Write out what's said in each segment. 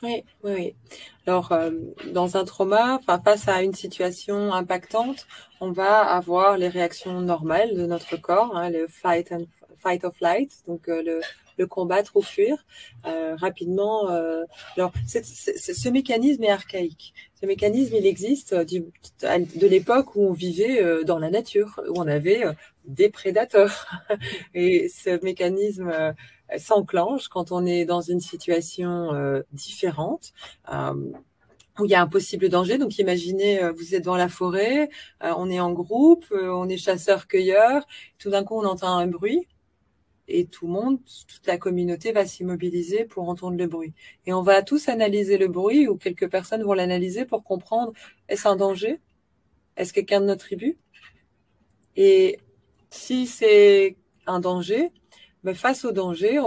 Oui, oui, oui. Alors, dans un trauma, enfin, face à une situation impactante, on va avoir les réactions normales de notre corps, hein, le fight or flight, donc le combattre ou fuir rapidement. Alors, ce mécanisme est archaïque. Ce mécanisme, il existe de l'époque où on vivait dans la nature, où on avait des prédateurs. Et ce mécanisme s'enclenche quand on est dans une situation différente, où il y a un possible danger. Donc imaginez, vous êtes dans la forêt, on est en groupe, on est chasseurs-cueilleurs, tout d'un coup on entend un bruit, et tout le monde, toute la communauté va s'immobiliser pour entendre le bruit. Et on va tous analyser le bruit, ou quelques personnes vont l'analyser pour comprendre, est-ce un danger? Est-ce quelqu'un de notre tribu? Et si c'est un danger, mais face au danger,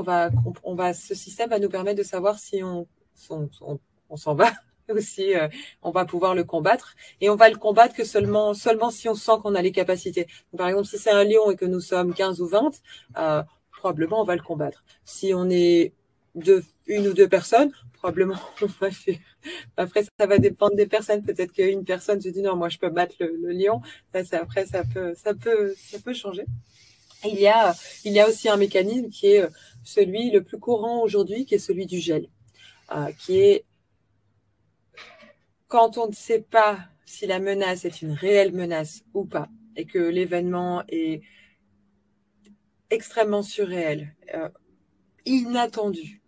ce système va nous permettre de savoir si on s'en va ou si on va pouvoir le combattre. Et on va le combattre que seulement si on sent qu'on a les capacités. Donc, par exemple, si c'est un lion et que nous sommes 15 ou 20, probablement on va le combattre. Si on est une ou deux personnes, probablement on va fuir. Après, ça va dépendre des personnes. Peut-être qu'une personne se dit non, moi je peux battre le lion. Après, ça peut changer. Il y a aussi un mécanisme qui est celui le plus courant aujourd'hui, qui est celui du gel, qui est quand on ne sait pas si la menace est une réelle menace ou pas, et que l'événement est extrêmement surréel, inattendu.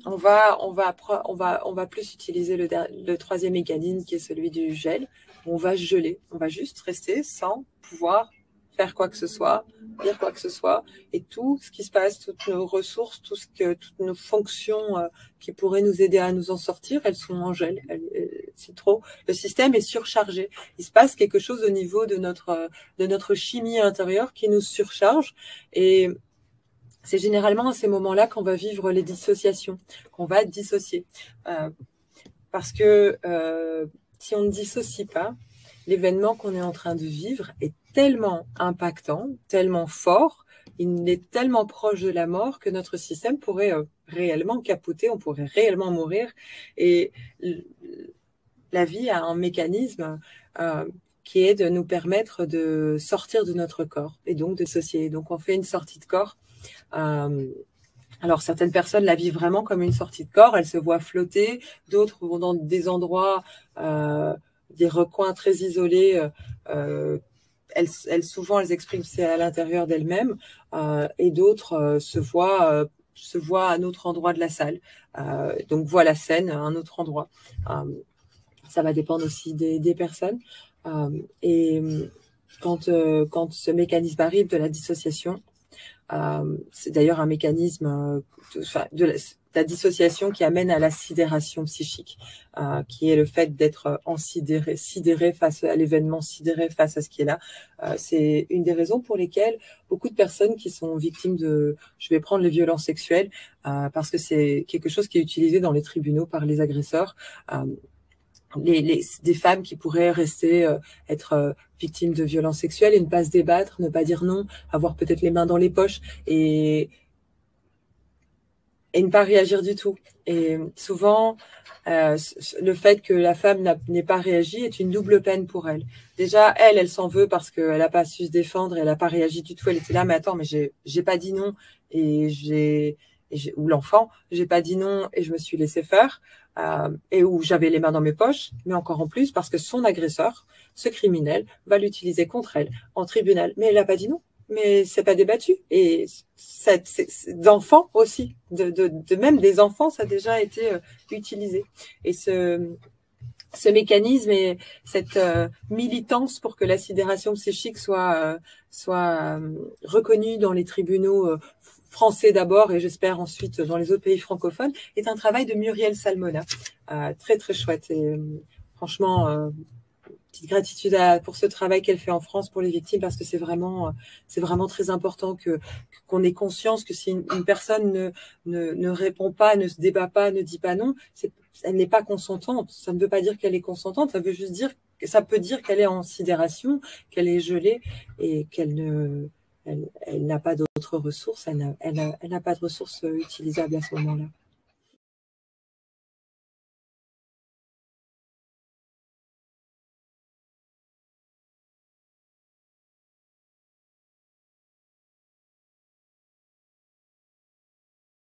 On va plus utiliser le troisième mécanisme qui est celui du gel. On va geler, on va juste rester sans pouvoir faire quoi que ce soit, dire quoi que ce soit, et tout ce qui se passe, toutes nos ressources, toutes nos fonctions qui pourraient nous aider à nous en sortir, elles sont en gel. C'est trop. Le système est surchargé. Il se passe quelque chose au niveau de notre chimie intérieure qui nous surcharge, et c'est généralement à ces moments-là qu'on va vivre les dissociations, qu'on va dissocier. Parce que si on ne dissocie pas, l'événement qu'on est en train de vivre est tellement impactant, tellement fort, il est tellement proche de la mort que notre système pourrait réellement capoter, on pourrait réellement mourir. Et la vie a un mécanisme qui est de nous permettre de sortir de notre corps et donc de dissocier. Donc on fait une sortie de corps. Alors, certaines personnes la vivent vraiment comme une sortie de corps, elles se voient flotter, d'autres vont dans des endroits, des recoins très isolés, souvent elles expriment c'est à l'intérieur d'elles-mêmes, et d'autres se voient à un autre endroit de la salle, donc voient la scène à un autre endroit. Ça va dépendre aussi des personnes. Et quand ce mécanisme arrive de la dissociation, c'est d'ailleurs un mécanisme de la dissociation qui amène à la sidération psychique, qui est le fait d'être sidéré face à l'événement, sidéré face à ce qui est là. C'est une des raisons pour lesquelles beaucoup de personnes qui sont victimes je vais prendre les violences sexuelles, parce que c'est quelque chose qui est utilisé dans les tribunaux par les agresseurs. Des femmes qui pourraient être victimes de violences sexuelles et ne pas se débattre, ne pas dire non, avoir peut-être les mains dans les poches et ne pas réagir du tout. Et souvent, le fait que la femme n'ait pas réagi est une double peine pour elle. Déjà, elle s'en veut parce qu'elle n'a pas su se défendre, elle n'a pas réagi du tout. Elle était là, mais attends, mais j'ai pas dit non ou l'enfant, j'ai pas dit non et je me suis laissé faire, et où j'avais les mains dans mes poches, mais encore en plus parce que son agresseur, ce criminel, va l'utiliser contre elle en tribunal. Mais elle n'a pas dit non, mais c'est pas débattu. Et d'enfants aussi, de même des enfants, ça a déjà été utilisé. Et ce mécanisme et cette militance pour que la sidération psychique soit reconnue dans les tribunaux français d'abord et j'espère ensuite dans les autres pays francophones, est un travail de Muriel Salmona. Très très chouette. Et franchement, petite gratitude pour ce travail qu'elle fait en France pour les victimes, parce que c'est vraiment très important qu'on ait conscience que si une personne ne répond pas, ne se débat pas, ne dit pas non, elle n'est pas consentante. Ça ne veut pas dire qu'elle est consentante, ça peut dire qu'elle est en sidération, qu'elle est gelée et elle n'a pas d'autres ressources, elle n'a pas de ressources utilisables à ce moment-là.